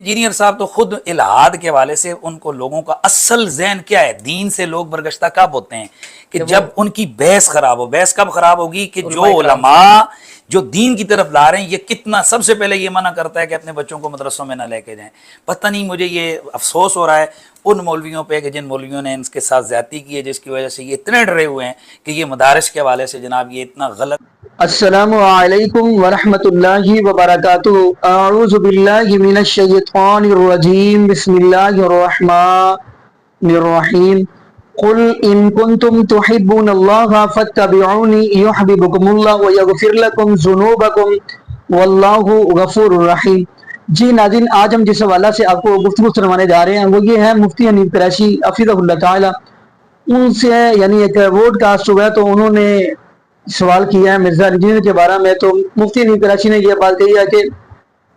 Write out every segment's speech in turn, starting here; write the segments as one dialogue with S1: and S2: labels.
S1: Engineer साहब तो खुद इल्हाद के हवाले से उनको लोगों का असल ज़हन क्या है, दीन से लोग बरगश्ता कब होते हैं कि जब उनकी बहस खराब हो। बहस कब खराब होगी कि जो उलमा जो दीन की तरफ ला रहे हैं, ये कितना सबसे पहले ये मना करता है कि अपने बच्चों को मदरसों में ना लेके जाएं। पता नहीं, मुझे ये अफसोस हो रहा है उन मौलवियों पे कि जिन मौलवियों ने इनके साथ ज्यादती की है, जिसकी वजह से ये इतने डरे हुए हैं कि ये मदारिस के हवाले से जनाब ये इतना गलत।
S2: अस्सलामु अलैकुम वरहमतुल्लाहि वबरकातुहू। अऊज़ु बिल्लाहि मिनश शैतानिर रजीम। बिस्मिल्लाहिर रहमानिर रहीम। कुल इन कुंतुम तुहिब्बुनल्लाह फत्तबिऊनी युहब्बुकुमुल्लाह व यगफिर लकुम ज़ुनूबकुम वल्लाहु गफूरुर रहीम। जी नाज़रीन, आज हम जिस हवाला से आपको गुफ्तगू सुनवाने जा रहे हैं वो ये है मुफ्ती हनीफ कुरैशी हफिज़हुल्लाह ताला। उनसे यानी एक वॉडकास्ट हुआ तो उन्होंने सवाल किया है मिर्जा अली जिन्ना के बारे में। तो मुफ्ती हनीफ कुरैशी ने यह बात कही है कि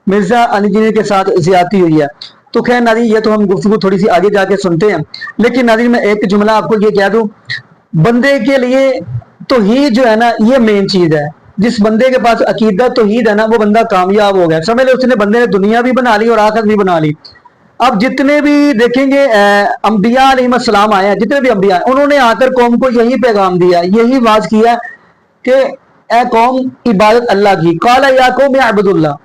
S2: मिर्जा अली जिन्ना के साथ ज्यादती हुई है। तो खैर नाज़रीन, ये तो हम गुफ्तगू थोड़ी सी आगे जाके सुनते हैं, लेकिन नाज़रीन मैं एक जुमला आपको ये कह दूं, बंदे के लिए तौहीद जो है ना ये मेन चीज है। जिस बंदे के पास अकीदा तौहीद है ना वो बंदा कामयाब हो गया। समझ लो उसने बंदे ने दुनिया भी बना ली और आखिरत भी बना ली। अब जितने भी देखेंगे अंबिया अलैहिस्सलाम आए हैं, जितने भी अंबिया उन्होंने आकर कौम को यही पैगाम दिया, यही वाज किया कि ए कौम इबादत अल्लाह की। काला या कौम अब्दुल्लाह,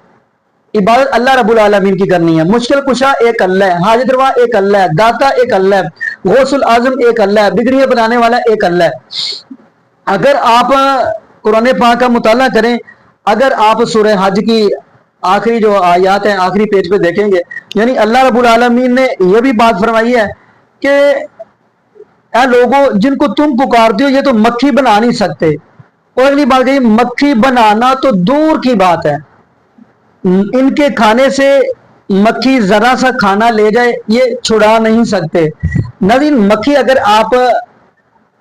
S2: इबादत अल्लाह रब्बुल आलमीन की करनी है। मुश्किल कुशा एक अल्लाह है, हाजिर रवा एक अल्लाह है, दाता एक अल्लाह है, गौसुल आजम एक अल्लाह है, बिगड़ियां बनाने वाला एक अल्लाह है। अगर आप कुरान पाक का मुताला करें, अगर आप सूरह हज की आखिरी जो आयत है आखिरी पेज पे देखेंगे, यानी अल्लाह रब्बुल आलमीन ने यह भी बात फरमाई है कि ए लोगों जिनको तुम पुकारते हो ये तो मक्खी बना नहीं सकते। और अगली बात कही, मक्खी बनाना तो दूर की बात है, इनके खाने से मक्खी जरा सा खाना ले जाए ये छुड़ा नहीं सकते। नदीन मक्खी, अगर आप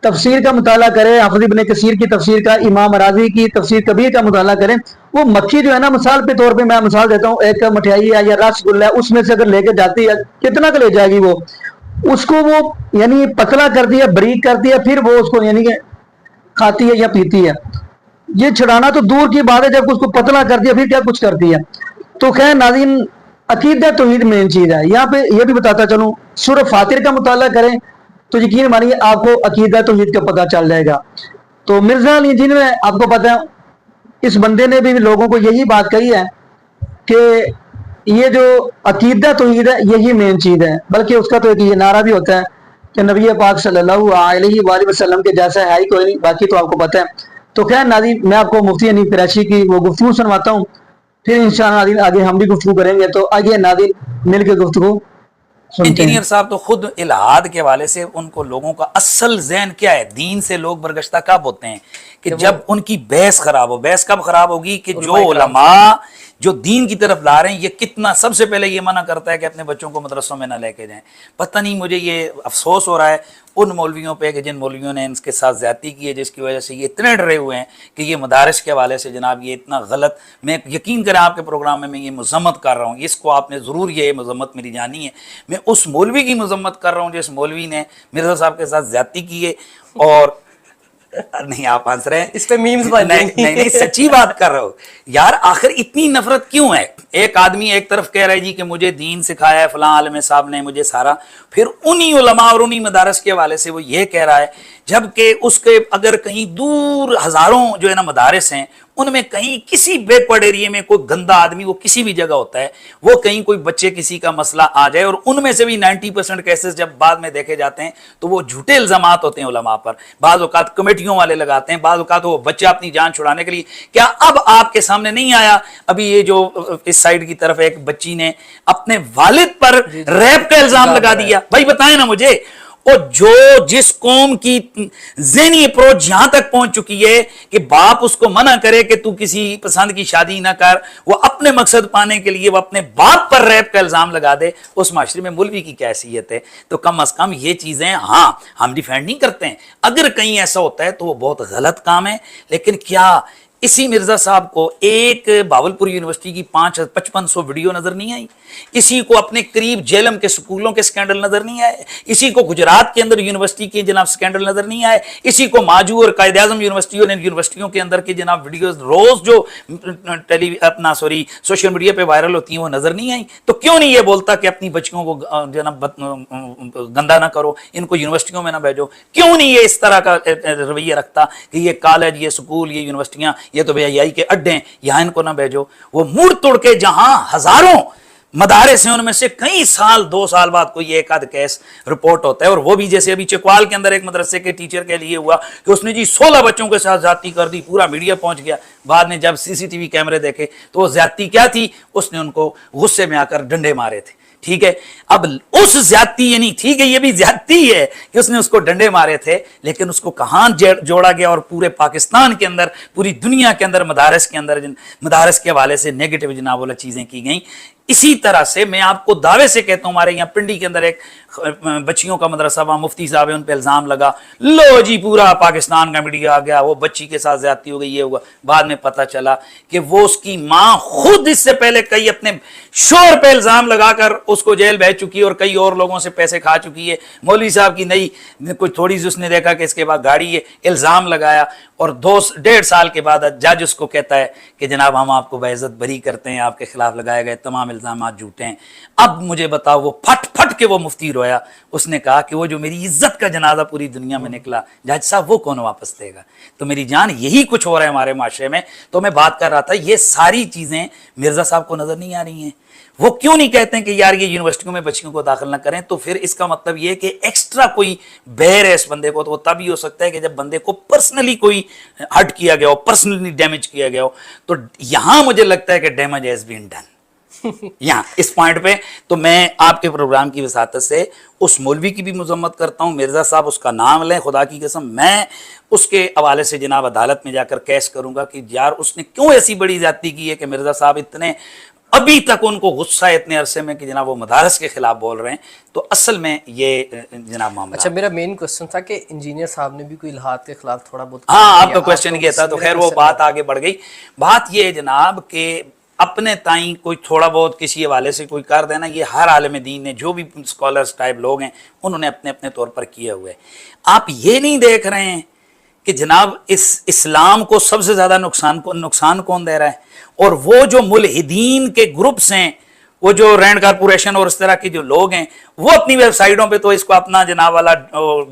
S2: तफसीर का मुताला करें, हाफिज इब्न कसीर की तफसीर का, इमाम राजी की तफसीर कबीर का मुताला करें, वो मक्खी जो है ना, मिसाल के तौर पे मैं मिसाल देता हूँ, एक मिठाई है या रसगुल्ला है, उसमें से अगर लेके जाती है कितना का ले जाएगी वो, उसको वो यानी पतला कर दिया, बारीक कर दिया, फिर वो उसको यानी कि खाती है या पीती है। ये छुड़ाना तो दूर की बात है, जब उसको पतला कर दिया फिर क्या कुछ करती है। तो खैर नाज़रीन, अकीदा तौहीद मेन चीज है। यहाँ पे ये भी बताता चलूं, सूरह फातिर का मुताला करें तो यकीन मानिए आपको अकीदा तौहीद का पता चल जाएगा। तो मिर्जा अली जिन्ना में आपको पता है, इस बंदे ने भी लोगों को यही बात कही है कि ये जो अकीदा तौहीद है यही मेन चीज है। बल्कि उसका तो एक ये नारा भी होता है कि नबी पाक सल्लल्लाहु अलैहि वसल्लम के जैसा है ही कोई नहीं, बाकी तो आपको पता है। तो खैर नाज़रीन, मैं आपको मुफ्ती हनीफ कुरैशी की वो गुफ्तगू सुनवाता हूँ, फिर इंशाअल्लाह नाज़रीन आगे हम भी गुफ्तगू करेंगे। तो आइए नाज़रीन मिलकर गुफ्तगू सुनते हैं।
S1: इंजीनियर साहब तो खुद इल्हाद के हवाले से उनको लोगों का असल ज़हन क्या है, दीन से लोग बरगश्ता कब होते हैं कि जब उनकी बहस खराब हो। बहस कब खराब होगी कि जो उलमा जो दीन की तरफ ला रहे हैं, ये कितना सबसे पहले ये मना करता है कि अपने बच्चों को मदरसों में ना लेके जाएं। पता नहीं, मुझे ये अफसोस हो रहा है उन मौलवियों पे कि जिन मौलवियों ने इनके साथ ज्यादती की है, जिसकी वजह से ये इतने डरे हुए हैं कि ये मदारिस के हवाले से जनाब ये इतना गलत। मैं यकीन करें आपके प्रोग्राम में मैं ये मजम्मत कर रहा हूँ, इसको आपने ज़रूर ये मजम्मत मेरी जानी है। मैं उस मौलवी की मजम्मत कर रहा हूँ जिस मौलवी ने मिर्जा साहब के साथ ज्यादती की है। और नहीं, आप हंस रहे हैं,
S3: इस पे मीम्स
S1: नहीं, नहीं सच्ची बात कर रहा हूं यार। आखिर इतनी नफरत क्यों है? एक आदमी एक तरफ कह रहा है जी कि मुझे दीन सिखाया है फलां आलिम साहब ने मुझे सारा, फिर उन्हीं उलमा और उन्हीं मदारस के हवाले से वो ये कह रहा है, जबकि उसके अगर कहीं दूर हजारों जो है ना मदारस हैं, उनमें कहीं किसी बैकवर्ड एरिया में कोई गंदा आदमी वो किसी भी जगह होता है, वो कहीं कोई बच्चे किसी का मसला आ जाए, और उनमें से भी 90% केसेस जब बाद में देखे जाते हैं तो वो झूठे इल्जामात होते हैं उलमा पर। बाज़ औक़ात कमेटियों वाले लगाते हैं, बाज़ औक़ात वो बच्चे अपनी जान छुड़ाने के लिए। क्या अब आपके सामने नहीं आया अभी ये जो इस साइड की तरफ एक बच्ची ने अपने वालिद पर रेप का इल्जाम लगा दिया? भाई बताएं ना मुझे। और जो जिस कौम की ज़हनी अप्रोच यहां तक पहुंच चुकी है कि बाप उसको मना करे कि तू किसी पसंद की शादी ना कर, वो अपने मकसद पाने के लिए वो अपने बाप पर रैप का इल्जाम लगा दे, उस माशरे में मौलवी की क्या हैसियत है? तो कम अज कम ये चीजें, हाँ हम डिफेंड नहीं करते हैं, अगर कहीं ऐसा होता है तो वो बहुत गलत काम है, लेकिन क्या इसी मिर्जा साहब को एक बावलपुर यूनिवर्सिटी की 5500 वीडियो नजर नहीं आई, इसी को अपने करीब जेलम के स्कूलों के स्कैंडल नजर नहीं आए, इसी को गुजरात के अंदर यूनिवर्सिटी के जनाब स्कैंडल नजर नहीं आए, इसी को माजू और कायदे आजम यूनिवर्सिटियों के अंदर की जनाब वीडियोस रोज जो सोशल मीडिया पे वायरल होती हैं वो नजर नहीं आई। तो क्यों नहीं ये बोलता कि अपनी बच्चियों को जनाब गंदा ना करो, इनको यूनिवर्सिटियों में ना भेजो? क्यों नहीं ये इस तरह का रवैया रखता कि ये कॉलेज, ये स्कूल, ये यूनिवर्सिटियां, ये तो बेहयाई के अड्डे हैं, यहां इनको ना भेजो? वो मुड़ तोड़ के जहां हजारों मदारस हैं उनमें से कई साल 2 साल बाद कोई एक आध केस रिपोर्ट होता है, और वो भी जैसे अभी चकवाल के अंदर एक मदरसे के टीचर के लिए हुआ कि उसने जी 16 बच्चों के साथ ज्यादती कर दी, पूरा मीडिया पहुंच गया। बाद में जब सीसीटीवी कैमरे देखे तो वो ज्यादती क्या थी, उसने उनको गुस्से में आकर डंडे मारे थे। ठीक है, अब उस ज्यादती, यानी ठीक है ये भी ज्यादती है कि उसने उसको डंडे मारे थे, लेकिन उसको कहां जोड़ा गया और पूरे पाकिस्तान के अंदर, पूरी दुनिया के अंदर मदारस के हवाले से नेगेटिव जनाब वाला चीजें की गई। इसी तरह से मैं आपको दावे से कहता हूं, हमारे यहाँ पिंडी के अंदर एक बच्चियों का मदरसा, वहां मुफ्ती साहब है, उन पे इल्जाम लगा, लो जी पूरा पाकिस्तान का मीडिया आ गया, वो बच्ची के साथ ज्यादती हो गई, ये हुआ। बाद में पता चला कि वो उसकी मां खुद इससे पहले कई अपने शोर पे इल्जाम लगाकर उसको जेल भेज चुकी है और कई और लोगों से पैसे खा चुकी है। मौलवी साहब की नई कुछ थोड़ी सी उसने देखा कि इसके बाद गाड़ी है, इल्जाम लगाया, और 2-1.5 साल के बाद जज उसको कहता है कि जनाब हम आपको बेइज्जत बरी करते हैं, आपके खिलाफ लगाए गए तमाम इल्जाम झूठे हैं। अब मुझे बताओ, वो फट फट के वो मुफ्ती रोया, उसने कहा कि वो जो मेरी इज्जत का जनाजा पूरी दुनिया में निकला, जज साहब वो कौन वापस देगा? तो मेरी जान यही कुछ हो रहा है हमारे माशरे में। तो मैं बात कर रहा था, ये सारी चीजें मिर्जा साहब को नजर नहीं आ रही हैं। वो क्यों नहीं कहते हैं कि यार ये यूनिवर्सिटियों में बच्चियों को दाखिल ना करें? तो फिर इसका मतलब ये कि एक्स्ट्रा कोई बहर है इस बंदे को, तो वो तभी हो सकता है कि जब बंदे को पर्सनली कोई हर्ट किया गया हो, पर्सनली डैमेज किया गया हो। तो यहां मुझे लगता है कि डैमेज हैज बीन डन यहाँ इस पॉइंट पे। तो मैं आपके प्रोग्राम की वसातत से उस मौलवी की भी मजम्मत करता हूँ। मिर्जा साहब उसका नाम लें, खुदा की कसम मैं उसके हवाले से जनाब अदालत में जाकर केस करूंगा कि यार उसने क्यों ऐसी बड़ी ज्यादती की है कि मिर्जा साहब इतने अभी तक उनको गुस्सा है इतने अरसे में कि जनाब वो मदारस के खिलाफ बोल रहे हैं। तो असल में ये जनाब मामला।
S3: अच्छा, मेरा मेन क्वेश्चन था कि इंजीनियर साहब ने भी कोई इल्हाद के खिलाफ थोड़ा बहुत,
S1: हाँ आपका क्वेश्चन ये था, तो खैर वो बात आगे बढ़ गई। बात ये है जनाब के अपने ताई कोई थोड़ा बहुत किसी हवाले से कोई कर देना, ये हर आलिम दीन ने, जो भी स्कॉलर्स टाइप लोग हैं, उन्होंने अपने अपने तौर पर किया हुआ है। आप ये नहीं देख रहे हैं कि जनाब इस इस्लाम को सबसे ज्यादा नुकसान कौन दे रहा है? और वो जो मुल्हिदीन के ग्रुप्स हैं, वो जो रैंड कारपोरेशन और इस तरह के जो लोग हैं, वो अपनी वेबसाइटों पे तो इसको अपना जनाब वाला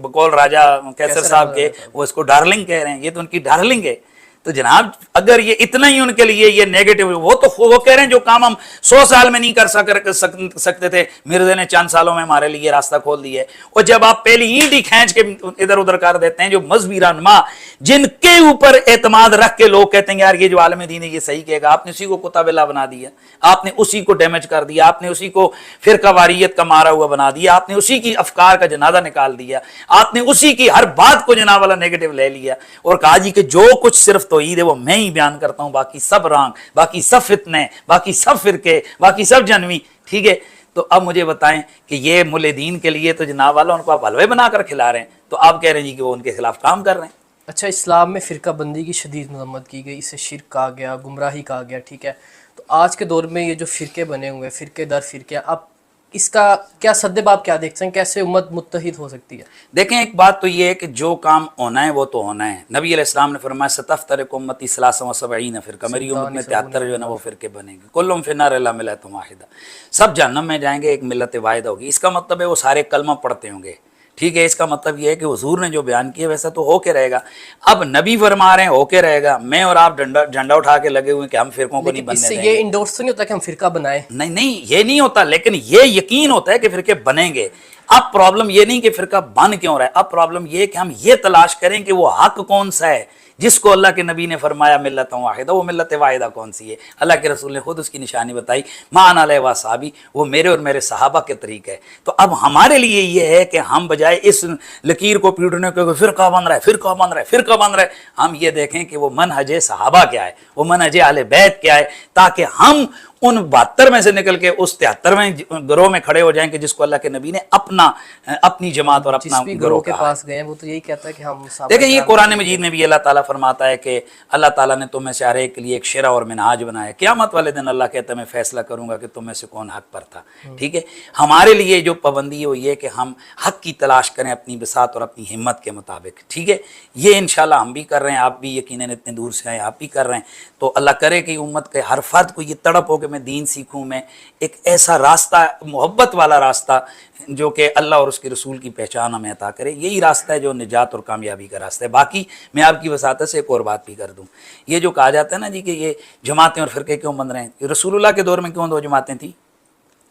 S1: बकौल राजा कैसर साहब के, वो इसको डार्लिंग कह रहे हैं, ये तो उनकी डार्लिंग है। तो जनाब अगर ये इतना ही उनके लिए ये नेगेटिव, वो कह रहे हैं जो काम हम 100 साल में नहीं कर सकते थे, मिर्जे ने चंद सालों में हमारे लिए रास्ता खोल दिया है। और जब आप पहली ईंट ही खींच के इधर उधर कर देते हैं, जो मजहबी रहनुमा जिनके ऊपर एतमाद रख के लोग कहते हैं यार ये जो आलम दीन है ये सही कहेगा, आपने उसी को कुताबिल्ला बना दिया, आपने उसी को डैमेज कर दिया, आपने उसी को फिरका वारियत का मारा हुआ बना दिया, आपने उसी की अफकार का जनाजा निकाल दिया, आपने उसी की हर बात को जनाब वाला नेगेटिव ले लिया और कहा जी कि जो कुछ सिर्फ तौहीद है वो मैं ही बयान करता हूं, बाकी सब रंग, बाकी सब फितने, बाकी सब फिरके, बाकी सब जनवी। ठीक है, तो अब मुझे बताएं कि ये मुल्हिदीन के लिए तो जनाब वाला उनको आप हलवे बनाकर खिला रहे हैं, तो आप कह रहे हैं जी कि वो उनके खिलाफ काम कर रहे हैं।
S3: अच्छा, इस्लाम में फिरका बंदी की शदीद मजम्मत की गई, इसे शिर्क कहा गया, गुमराही कहा गया। ठीक है, तो आज के दौर में ये जो फिरके बने हुए, फिरके दर फिरके, आप इसका क्या सद्देबाब क्या देखते हैं, कैसे उम्मत मुत्तहिद हो सकती है?
S1: देखें, एक बात तो ये है कि जो काम होना है वो तो होना है। नबी अलैहिस्सलाम ने फरमाया सतफ्तरिक उम्मती सलासा व सबईन फिरका, मेरी उम्मत में 73 जो है ना वो फिरके बनेंगे, कुल्लुम फिन्नार इल्ला मिल्लतुन वाहिदा, सब जहन्नम में जाएंगे, एक मिल्लत वाहिदा होगी। इसका मतलब है वो सारे कलमा पढ़ते होंगे। ठीक है, इसका मतलब ये है कि हुजूर ने जो बयान किया वैसा तो होके रहेगा। अब नबी फरमा रहे हैं होके रहेगा, मैं और आप झंडा उठा के लगे हुए कि हम फिरकों को नहीं बनने देंगे।
S3: ये इंडोर्स तो नहीं होता कि हम फिरका बनाएं?
S1: नहीं नहीं, ये नहीं होता, लेकिन ये यकीन होता है कि फिरके बनेंगे। अब प्रॉब्लम ये नहीं कि फिरका बन क्यों रहा है, अब प्रॉब्लम ये कि हम ये तलाश करें कि वो हक कौन सा है जिसको अल्लाह के नबी ने फरमाया मिल्लत वाहिदा, वो मिल्लत वाहिदा कौन सी है? अल्लाह के रसूल ने खुद उसकी निशानी बताई, मान अलैहि व सहाबी, वो मेरे और मेरे सहाबा के तरीके है। तो अब हमारे लिए ये है कि हम बजाय इस लकीर को पीटने के फिरका बन रहा है, फिरका बन रहा है, फिरका बन रहा है, हम ये देखें कि वो मनहज सहाबा क्या है, वो मनहज अहले बैत क्या है, ताकि हम उन 72 में से निकल के उस 73वें गिरोह में खड़े हो जाएं कि जिसको अल्लाह के नबी ने अपनी जमात और अपना
S3: जिस भी
S1: गिरोह
S3: ग्रोह के
S1: कहा।
S3: पास गए वो तो यही कहता है कि हम
S1: देखिए ये कुरान मजीद में भी अल्लाह ताला फरमाता है कि अल्लाह ताला ने तुम में से हर एक के लिए एक शेरा और मिनहाज बनाया। क़यामत वाले दिन अल्लाह कहता है मैं फैसला करूंगा कि तुम में से कौन हक पर था। ठीक है, हमारे लिए जो पाबंदी है वो ये कि हम हक की तलाश करें अपनी बिसात और अपनी हिम्मत के मुताबिक। ठीक है, ये इंशाल्लाह हम भी कर रहे हैं, आप भी यकीनन इतने दूर से आए आप भी कर रहे हैं। तो अल्लाह करे कि उम्मत के हर फर्द को ये तड़प हो कि मैं दीन सीखूं, मैं एक ऐसा रास्ता, मोहब्बत वाला रास्ता जो कि अल्लाह और उसके रसूल की पहचान हमें अता करे, यही रास्ता है जो निजात और कामयाबी का रास्ता है। बाकी मैं आपकी वसात से एक और बात भी कर दूं, ये जो कहा जाता है ना जी कि ये जमातें और फ़िरके क्यों बन रहे हैं, रसूलुल्लाह के दौर में क्यों दो जमातें थी,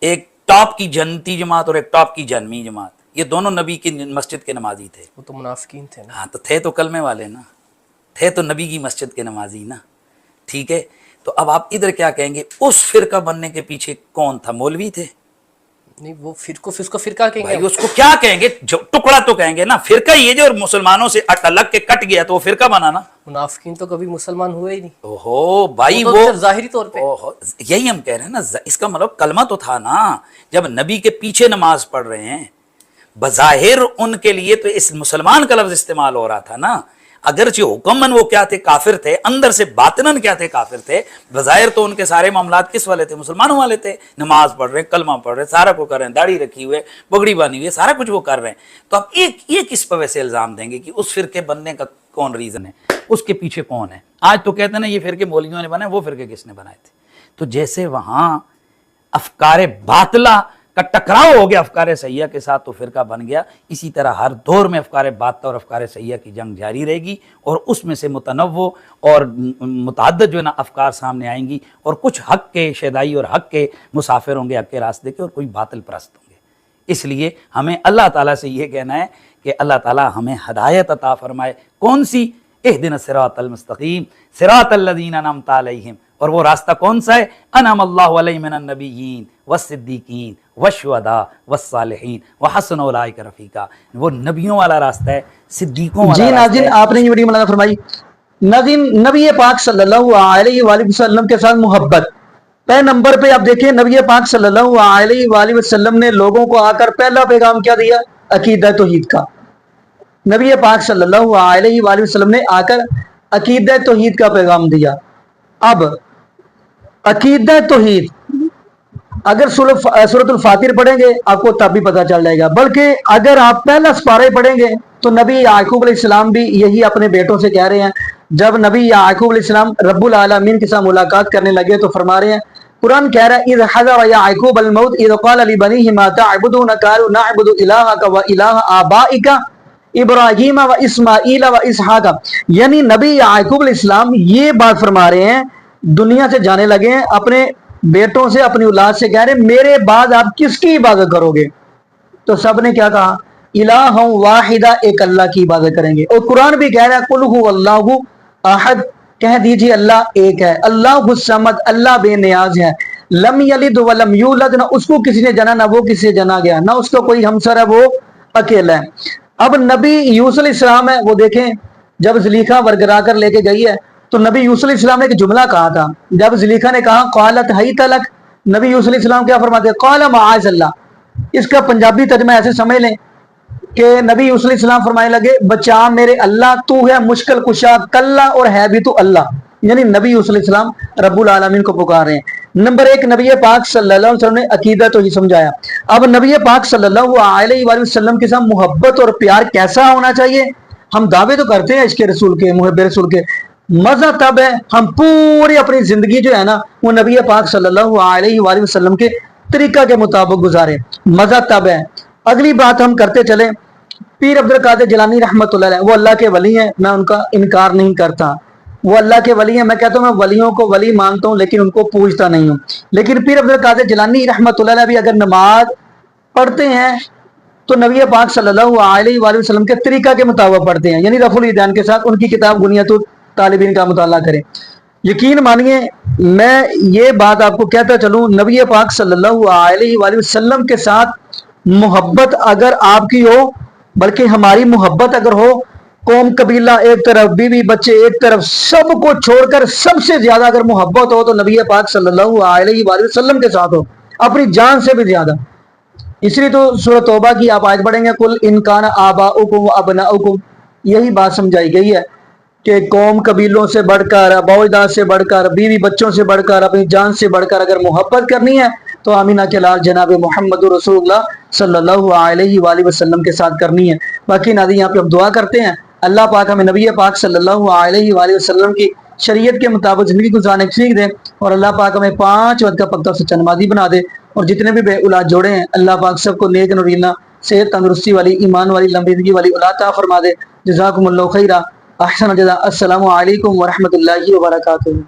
S1: एक टॉप की जन्नती जमात और एक टॉप की जहन्नमी जमात, ये दोनों नबी की मस्जिद के नमाजी थे।
S3: वो तो मुनाफिकीन थे ना।
S1: हाँ तो थे तो कलमे वाले ना, थे तो नबी की मस्जिद के नमाजी ना। ठीक है, तो अब आप इधर क्या कहेंगे, उस फिरका बनने के पीछे कौन था, मौलवी थे?
S3: नहीं, वो उसको फिरका
S1: भाई
S3: कहेंगे।
S1: उसको क्या कहेंगे, जो टुकड़ा तो कहेंगे ना, फिरका ये जो मुसलमानों से अलग के कट गया तो वो फिरका बना ना।
S3: मुनाफिकीन तो कभी मुसलमान हुए ही नहीं।
S1: ओहो भाई
S3: वो
S1: वो
S3: तो सिर्फ ज़ाहिरी तौर पे।
S1: ओहो, यही हम कह रहे हैं ना, इसका मतलब कलमा तो था ना, जब नबी के पीछे नमाज पढ़ रहे हैं बज़ाहिर उनके लिए तो इस मुसलमान का लफ्ज इस्तेमाल हो रहा था ना, अगरचे हुक्मन वो क्या थे, काफिर थे, अंदर से बातिनन क्या थे, काफिर थे। बज़ाहिर तो उनके सारे मामलात किस वाले थे, मुसलमानों वाले थे, नमाज पढ़ रहे हैं, कलमा पढ़ रहे हैं, सारा को कर रहे हैं, दाढ़ी रखी हुई है, पगड़ी बांधी हुई है, सारा कुछ वो कर रहे हैं। तो आप ये किस पर वैसे इल्ज़ाम देंगे कि उस फिरके बनने का कौन रीज़न है, उसके पीछे कौन है? आज तो कहते हैं ना ये फिरके मौलवियों ने बनाए, वो फिरके किसने बनाए थे? तो जैसे वहाँ अफकारे बातला का टकराव हो गया अफकारे सैया के साथ तो फिरका बन गया, इसी तरह हर दौर में अफकारे बातला और अफकारे सैया की जंग जारी रहेगी और उसमें से मुतनव्वो और मुतअद्दिद जो है ना अफकार सामने आएंगी और कुछ हक के शहदाई और हक के मुसाफिर होंगे, हक के रास्ते के, और कोई बातिल परस्त होंगे। इसलिए हमें अल्लाह ताला से ये कहना है कि अल्लाह ताला हमें हदायत अता फरमाए। कौन सी? इहदिना सिरातल मुस्तकीम सिरातल लज़ीना अनअमता अलैहिम, और वो रास्ता कौन सा है? अनअमल्लाहु अलैहिम मिनन नबिय्यीन वस्सिद्दीकीन वशुहदा वस्सालिहीन व हसन उलाइका रफीका, वो नबियों वाला रास्ता है, सिद्दीकों वाला
S2: जी
S1: रास्ता
S2: नाज़रीन,
S1: है।
S2: आपने ये बड़ी मौलाना फरमाई। नाज़रीन, नबी पाक सल्लल्लाहु अलैहि वसल्लम के साथ मोहब्बत। पहले नंबर पे आप देखिए, नबी पाक सल्लल्लाहु अलैहि वसल्लम ने लोगों को आकर पहला पैगाम क्या दिया? अकीदा तौहीद का। नबी पाक सल्लल्लाहु अलैहि वसल्लम ने आकर अकीदा तौहीद का पैगाम दिया। अब अकीदा तौहीद अगर सूरतुल फातिर पढ़ेंगे आपको तब भी पता चल जाएगा, बल्कि अगर आप पहला सपारा पढ़ेंगे तो नबी याकूब अलैहिस्सलाम भी यही अपने बेटों से कह रहे हैं। जब नबी याकूब अलैहिस्सलाम रब्बुल आलमीन के साथ मुलाकात करने लगे तो फरमा रहे हैं, कुरान कह रहा है, इज़ हज़रा याकूब अल मौत इज़ क़ाल लिबनीहि मा तअबुदून क़ालू नअबुदु इलाहका व इलाह आबाइका इब्राहीम व इस्माईल व इसहाक। यानी नबी याकूब अलैहिस्सलाम ये बात फरमा रहे हैं, दुनिया से जाने लगे हैं, अपने बेटों से, अपनी औलाद से कह रहे हैं मेरे बाद आप किसकी इबादत करोगे? तो सब ने क्या कहा? इलाह वाहिदा, एक अल्लाह की इबादत करेंगे। और कुरान भी कह रहा है कुल हुवल्लाहु अहद, कह दीजिए अल्लाह एक है, अल्लाहु समद, अल्लाह बेनियाज है, लम यलिद व लम यूलद, ना उसको किसी ने जना ना वो किसी से जना गया, ना उसका कोई हमसर है, वो अकेला है। अब नबी यूसुफ अलैहिस्सलाम है, वो देखें जब ज़ुलेखा वरगरा कर लेके गई है तो नबी यूसुफ अलैहिस्सलाम ने एक जुमला कहा था। जब ज़ुलेखा ने कहा क़ालत हैत लक, नबी यूसुफ अलैहिस्सलाम क्या फरमाते? क़ाल मआज़ल्लाह। इसका पंजाबी तर्जुमा ऐसे समझ लें कि नबी यूसुफ अलैहिस्सलाम फरमाने लगे बचा मेरे अल्लाह, तू है मुश्किल कुशा, कल्ला और है भी तू अल्लाह। यानी नबी यूसुफ अलैहिस्सलाम रब्बुल आलमीन को पुकार रहे हैं। नंबर एक, नबी पाक सल्लल्लाहु अलैहि वसल्लम ने अकीदा तो ही समझाया। अब नबी पाक सल्लल्लाहु अलैहि वसल्लम के साथ मोहब्बत और प्यार कैसा होना चाहिए? हम दावे तो करते हैं इसके रसूल के, मुहब्बे रसूल के, मजा तब है हम पूरी अपनी जिंदगी जो है ना वो नबी पाक सल्लल्लाहु अलैहि वसल्लम के तरीका के मुताबिक गुजारे, मजा तब है। अगली बात हम करते चले, पीर अब्दुल कादिर जिलानी रहमतुल्लाह अलैह, वो अल्लाह के वली हैं, मैं उनका इनकार नहीं करता, वो अल्लाह के वली हैं। मैं कहता हूँ मैं वलियों को वली मानता हूँ लेकिन उनको पूजता नहीं हूँ। लेकिन पीर अब्दुल कादिर जिलानी रहमतुल्लाह अलैह भी अगर नमाज पढ़ते हैं तो नबी पाक सल्लल्लाहु अलैहि वसल्लम के तरीका के मुताबिक पढ़ते हैं, यानी रफुल ईदान के साथ। उनकी किताब गुनियतुत तालिबीन का मुताला करें। यकीन मानिए मैं ये बात आपको कहता चलूँ, नबी पाक सल्लल्लाहु अलैहि वसल्लम के साथ मोहब्बत अगर आपकी हो, बल्कि हमारी मोहब्बत अगर हो قوم قبیلہ ایک طرف، بیوی بچے ایک طرف، سب کو چھوڑ کر سب سے زیادہ اگر محبت ہو تو نبی پاک صلی اللہ علیہ وآلہ وسلم کے ساتھ ہو، اپنی جان سے بھی زیادہ۔ اس لیے تو سورۃ توبہ کی آپ آیت پڑھیں گے، قل ان کان آباؤکم و ابناؤکم، یہی بات سمجھائی گئی ہے کہ قوم قبیلوں سے بڑھ کر، اباء و اجداد سے بڑھ کر، بیوی بچوں سے بڑھ کر، اپنی جان سے بڑھ کر اگر محبت کرنی ہے تو آمینہ کے لال جناب محمد رسول اللہ صلی اللہ علیہ وآلہ وسلم کے ساتھ کرنی ہے۔ باقی ناظرین یہاں پہ ہم دعا کرتے ہیں اللہ پاک ہمیں نبی پاک صلی اللہ علیہ وآلہ وسلم کی شریعت کے مطابق زندگی گزارنے کی سیکھ دے، اور اللہ پاک ہمیں 5 وقت کا پکا سچا نمازی بنا دے، اور جتنے بھی بے اولاد جوڑے ہیں اللہ پاک سب کو نیک نورینہ صحت تندرستی والی، ایمان والی، لمبی زندگی والی اولاد عطا فرما دے۔ جزاکم اللہ خیرہ، احسن الجزاء۔ السلام علیکم ورحمۃ اللہ وبرکاتہ۔